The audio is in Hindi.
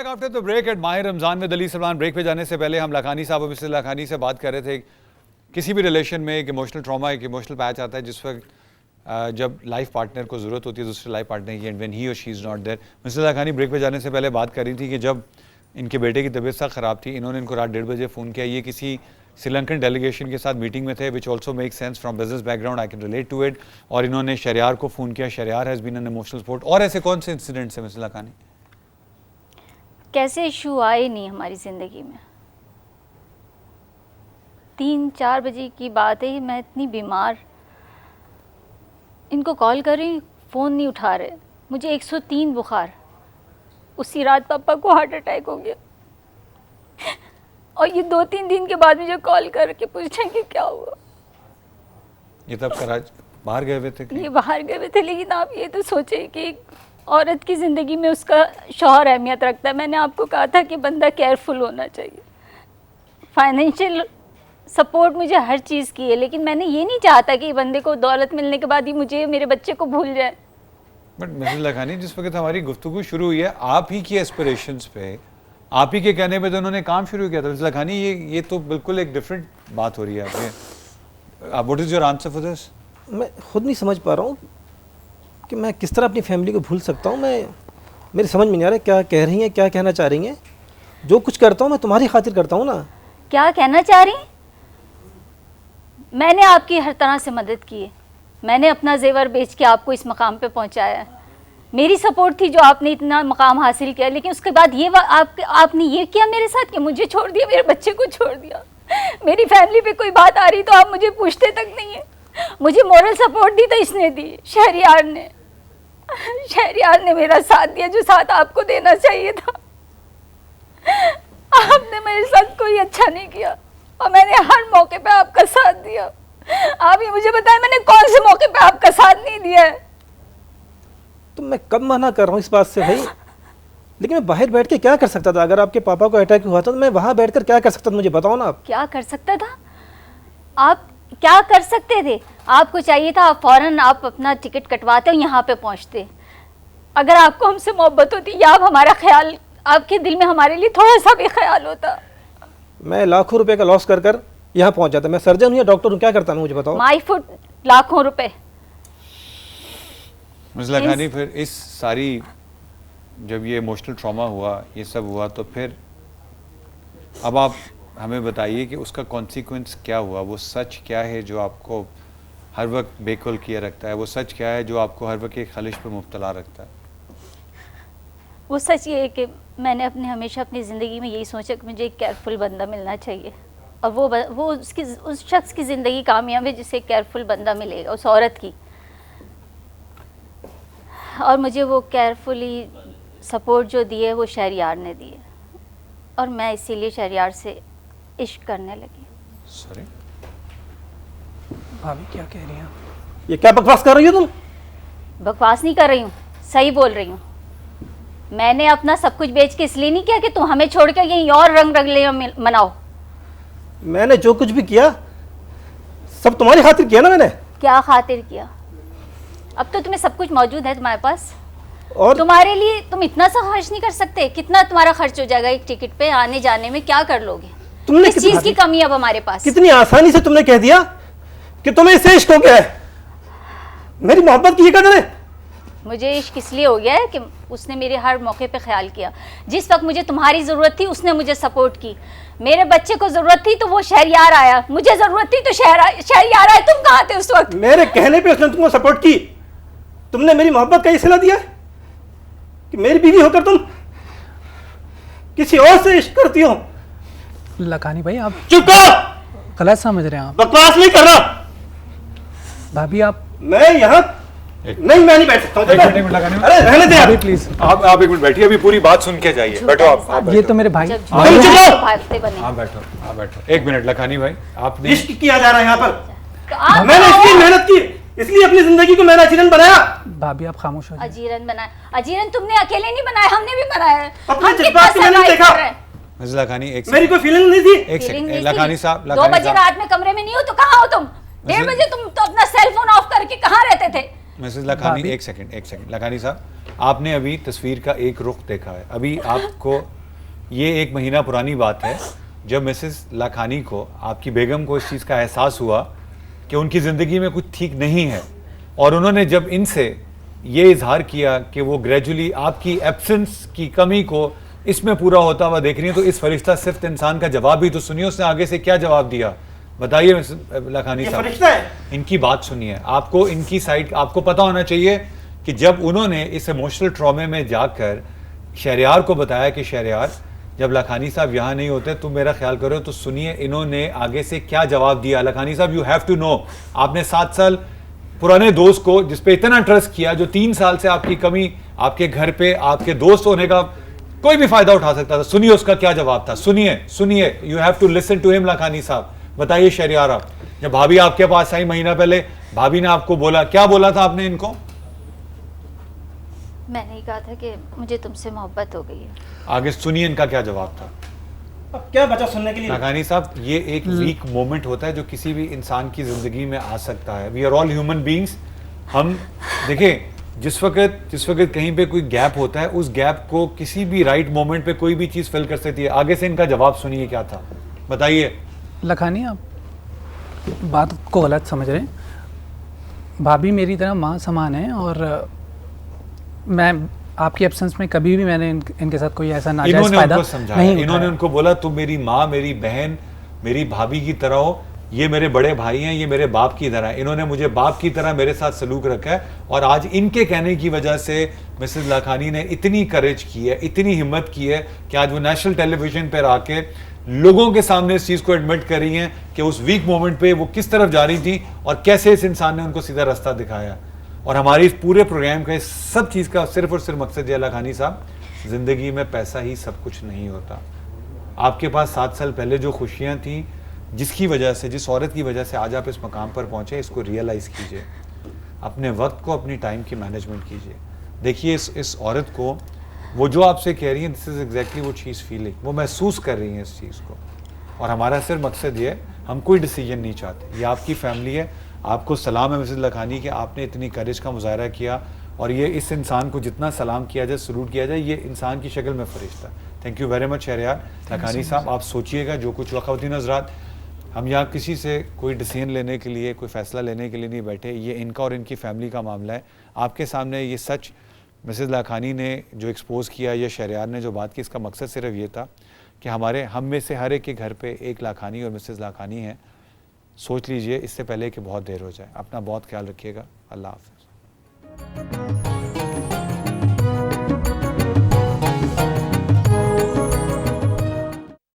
Back after the break at माह रमज़ान में अली सलमान। ब्रेक पे जाने से पहले हम लखानी साहब और मिस्टर लखानी से बात कर रहे थे। किसी भी रिलेशन में एक इमोशनल ट्रॉमा, एक इमोशनल पैच आता है जिस वक्त जब लाइफ पार्टनर को ज़रूरत होती है दूसरे लाइफ पार्टनर की, and when he or she is not there. Mister Lakhani break पे जाने से पहले बात कर रही थी कि जब इनके बेटे की तबीयत सा ख़राब थी, इन्होंने इनको रात 1:30 बजे फ़ोन किया। ये किसी श्रीलंकन डेलीगेशन के साथ मीटिंग में थे, which also make sense from business background, I can relate to it. और इन्होंने शहरियार को फ़ोन किया, Shahriyar has been an emotional support. और ऐसे कौन से इंसिडेंट्स हैं मिस्टर लखानी? कैसे इशू आए नहीं हमारी ज़िंदगी में। 3-4 बजे की बात है, मैं इतनी बीमार, इनको कॉल कर रही, फ़ोन नहीं उठा रहे। मुझे 103 बुखार। उसी रात पापा को हार्ट अटैक हो गया और ये 2-3 दिन के बाद मुझे कॉल करके पूछें कि क्या हुआ। ये तब बाहर गए हुए थे? ये बाहर गए हुए थे, लेकिन आप ये तो सोचे कि एक औरत की ज़िंदगी में उसका शौहर अहमियत रखता है। मैंने आपको कहा था कि बंदा केयरफुल होना चाहिए। फाइनेंशियल सपोर्ट मुझे हर चीज़ की है, लेकिन मैंने ये नहीं चाहता कि बंदे को दौलत मिलने के बाद ही मुझे मेरे बच्चे को भूल जाए। बट मिसेस लखानी, जिस वक्त हमारी गुफ्तगू शुरू हुई है आप ही की एस्पिरेशंस पे, आप ही के कहने पे तो उन्होंने काम शुरू किया था। मिसेस लखानी, ये तो बिल्कुल एक डिफरेंट बात हो रही है आपके। What is your answer for this? मैं खुद नहीं समझ पा रहा हूँ कि मैं किस तरह अपनी फैमिली को भूल सकता हूँ। मेरी समझ में नहीं आ रहा क्या कह रही हैं, क्या कहना चाह रही हैं। जो कुछ करता हूँ मैं तुम्हारी खातिर करता हूँ ना। क्या कहना चाह रही? मैंने आपकी हर तरह से मदद की है। मैंने अपना जेवर बेच के आपको इस मकाम पे पहुंचाया है। मेरी सपोर्ट थी जो आपने इतना मकाम हासिल किया, लेकिन उसके बाद ये आपने ये किया मेरे साथ कि मुझे छोड़ दिया, मेरे बच्चे को छोड़ दिया। मेरी फैमिली पे कोई बात आ रही तो आप मुझे पूछते तक नहीं है। मुझे मोरल सपोर्ट दी तो इसने दी, शहरियार ने मेरा साथ दिया, जो साथ आपको देना चाहिए था। आपने मेरे साथ कोई अच्छा नहीं किया और मैंने हर मौके पे आपका साथ दिया। आप ये मुझे बताएं, मैंने कौन से मौके पे आपका साथ नहीं दिया है? तो मैं कब मना कर रहा हूँ इस बात से भाई, लेकिन मैं बाहर बैठ के क्या कर सकता था? अगर आपके पापा को अटैक हुआ था तो मैं वहाँ बैठकर क्या कर सकता था? मुझे बताओ ना। आप क्या कर सकता था? आप क्या कर सकते थे? आपको चाहिए था आप फौरन आप अपना टिकट कटवाते और यहाँ पे पहुँचते। अगर आपको हमसे मोहब्बत होती या आप हमारा ख्याल, आपके दिल में हमारे लिए थोड़ा सा भी ख्याल होता, मैं लाखों रुपए का लॉस कर यहाँ पहुँच जाता। मैं सर्जन हूँ या डॉक्टर हूँ, क्या करता हूँ मुझे बताओ। माई फुट लाखों रुपए। मिसेस लखानी, फिर इस सारी जब ये इमोशनल ट्रॉमा हुआ, ये सब हुआ, तो फिर अब आप हमें बताइए कि उसका कॉन्सिक्वेंस क्या हुआ? वो सच क्या है जो आपको हर वक्त बेकल किए रखता है? वो सच क्या है जो आपको हर वक्त एक खलिश पे मुब्तला रखता है? वो सच ये है कि मैंने हमेशा अपनी ज़िंदगी में यही सोचा कि मुझे एक केयरफुल बंदा मिलना चाहिए, और वो उस शख्स की ज़िंदगी कामयाब है जिसे केयरफुल बंदा मिलेगा, उस औरत की। और मुझे वो केयरफुली सपोर्ट जो दी है वो शहरियार ने दी है, और मैं इसीलिए शहरियार से इश्क करने लगी। सॉरी भाभी, क्या कह रही हैं? ये क्या बकवास कर रही हो तुम? बकवास नहीं कर रही हूँ, सही बोल रही हूँ। मैंने अपना सब कुछ बेच के इसलिए नहीं किया कि तुम हमें छोड़ के यहीं और रंग रंगले मनाओ। मैंने जो कुछ भी किया सब तुम्हारी खातिर किया ना। मैंने क्या खातिर किया? अब तो तुम्हें सब कुछ मौजूद है तुम्हारे पास, और तुम्हारे लिए तुम इतना सा खर्च नहीं कर सकते? कितना तुम्हारा खर्च हो जाएगा एक टिकट पे आने जाने में? क्या कर लोगे? तुमने किस चीज की कमी है अब हमारे पास? कितनी आसानी से तुमने कह दिया कि तुम्हें इससे इश्क हो गया है। मेरी मोहब्बत की ये कदर है? मुझे इश्क इसलिए हो गया है कि उसने मेरे हर मौके पे ख्याल किया। जिस वक्त मुझे तुम्हारी ज़रूरत थी उसने मुझे सपोर्ट की। मेरे बच्चे को ज़रूरत थी तो वो शहरियार आया, मुझे ज़रूरत थी तो शहरियार आया। तुम कहाँ थे उस वक्त? मेरे कहने पे उसने तुमको सपोर्ट की। तुमने मेरी मोहब्बत का ये सिला दिया कि मेरी बीवी होकर तुम किसी और से इश्क करती हो। लखानी भाई, आप चुप करो, गलत समझ रहे हैं। आप बकवास नहीं कर रहा। भाभी आप मैं यहाँ नहीं, मैं नहीं बैठ सकता हूँ। अरे रहने दे भाभी प्लीज, आप एक मिनट बैठिए, अभी पूरी बात सुन के जाइए। बैठो आप ये तो मेरे भाई। भागते बने। आप बैठो एक मिनट। लखानी भाई, आपने इश्क किया जा रहा है यहाँ पर। तो आप मैंने इसलिए मेहनत की, इसलिए अपनी जिंदगी को मैंने अजीरन बनाया। भाभी आप खामोश हो जाइए। अजीरन बनाया? अजीरन तुमने अकेले नहीं बनाया, हमने भी बनाया है। अपने हम जज्बात कितना को मैंने survive देखा। कर रहे हैं। मिसेस लखानी, एक मेरी कोई फीलिंग नहीं थी। एक फीलिंग सेकंड। नहीं लखानी थी। साहब, 2 बजे रात में कमरे में नहीं हो तो कहाँ हो तुम? 1:30 बजे तुम तो अपना सेल फोन ऑफ करके कहाँ रहते थे? मिसेस लाखानी, भाभी। एक सेकंड लाखानी साहब, आपने अभी तस्वीर का एक रुख देखा है। अभी आपको ये 1 महीना पुरानी बात है जब मिसेस लाखानी को, आपकी बेगम को इस चीज़ का एहसास हुआ कि उनकी ज़िंदगी में कुछ ठीक नहीं है, और उन्होंने जब इनसे ये इजहार किया कि वो ग्रेजुअली आपकी एब्सेंस की कमी को इसमें पूरा होता हुआ देख रही है, तो इस फरिश्ता सिर्फ इंसान का जवाब भी तो सुनिए, उसने आगे से क्या जवाब दिया बताइए मिसेस लाखानी साहब। इनकी बात सुनिए, आपको इनकी साइड, आपको पता होना चाहिए कि जब उन्होंने इस इमोशनल ट्रॉमे में जाकर शहरयार को बताया कि शहरयार जब लाखानी साहब यहाँ नहीं होते तुम मेरा ख्याल करो, तो सुनिए इन्होंने आगे से क्या जवाब दिया। लाखानी साहब, यू हैव टू नो, आपने 7 साल पुराने दोस्त को जिस पे इतना ट्रस्ट किया, जो 3 साल से आपकी कमी, आपके घर पे आपके दोस्त होने का कोई भी फायदा उठा सकता था, सुनिए उसका क्या जवाब था। सुनिए, you have to listen to him. Lakhani साहब बताइए शहरयार, आप जब भाभी आपके पास आई महीना पहले, भाभी ने आपको बोला, क्या बोला था आपने इनको? मैंने ही कहा था कि मुझे तुमसे मोहब्बत हो गई है। आगे सुनिए इनका क्या जवाब था। अब क्या बचा सुनने के लिए? लाखानी साहब, ये एक वीक मोमेंट होता है जो किसी भी इंसान की जिंदगी में आ सकता है। We are all human beings. हम देखिए, जिस वक्त कहीं पे कोई गैप होता है, उस गैप को किसी भी राइट मोमेंट पे कोई भी चीज़ फिल कर सकती है। आगे से इनका जवाब सुनिए क्या था, बताइए। लखानी, आप बात को गलत समझ रहे हैं। भाभी मेरी तरह माँ समान है, और मैं आपकी एब्सेंस में कभी भी मैंने इनके साथ कोई ऐसा नाजायज इन्होंने फायदा उनको समझाया, नहीं इन्होंने उठाया। उनको बोला तुम मेरी माँ, मेरी बहन, मेरी भाभी की तरह हो, ये मेरे बड़े भाई हैं, ये मेरे बाप की तरह है। इन्होंने मुझे बाप की तरह मेरे साथ सलूक रखा है, और आज इनके कहने की वजह से मिसेस लाखानी ने इतनी करेज की है, इतनी हिम्मत की है कि आज वो नेशनल टेलीविजन पर आके लोगों के सामने इस चीज़ को एडमिट कर रही हैं कि उस वीक मोमेंट पे वो किस तरफ जा रही थी और कैसे इस इंसान ने उनको सीधा रास्ता दिखाया। और हमारी इस पूरे प्रोग्राम का, इस सब चीज़ का सिर्फ और सिर्फ मकसद ये, लाखानी साहब, ज़िंदगी में पैसा ही सब कुछ नहीं होता। आपके पास 7 साल पहले जो खुशियाँ थी, जिसकी वजह से, जिस औरत की वजह से आज आप इस मकाम पर पहुँचे, इसको रियलाइज़ कीजिए। अपने वक्त को, अपनी टाइम की मैनेजमेंट कीजिए। देखिए इस औरत को, वो जो आपसे कह रही है, दिस इज़ एग्जैक्टली वो चीज़ फीलिंग, वो महसूस कर रही हैं इस चीज़ को। और हमारा सिर्फ मकसद ये है, हम कोई डिसीजन नहीं चाहते। ये आपकी फैमिली है, आपको सलाम है मिसेस लाखानी कि आपने इतनी करेज का मुजाहरा किया, और ये इस इंसान को जितना सलाम किया जाए, सलूट किया जाए, ये इंसान की शक्ल में फरिश्ता। Thank you very much Shahryar. Lakhani साहब, आप सोचिएगा जो कुछ ख़वातीन हज़रात, हम यहाँ किसी से कोई डिसीजन लेने के लिए, कोई फ़ैसला लेने के लिए नहीं बैठे। ये इनका और इनकी फैमिली का मामला है। आपके सामने ये सच मिसेस लाखानी ने जो एक्सपोज़ किया, या शहरयार ने जो बात की, इसका मकसद सिर्फ ये था कि हम में से हर एक के घर पे एक लाखानी और मिसेस लाखानी है। सोच लीजिए इससे पहले कि बहुत देर हो जाए। अपना बहुत ख्याल रखिएगा। अल्लाह हाफ़िज़।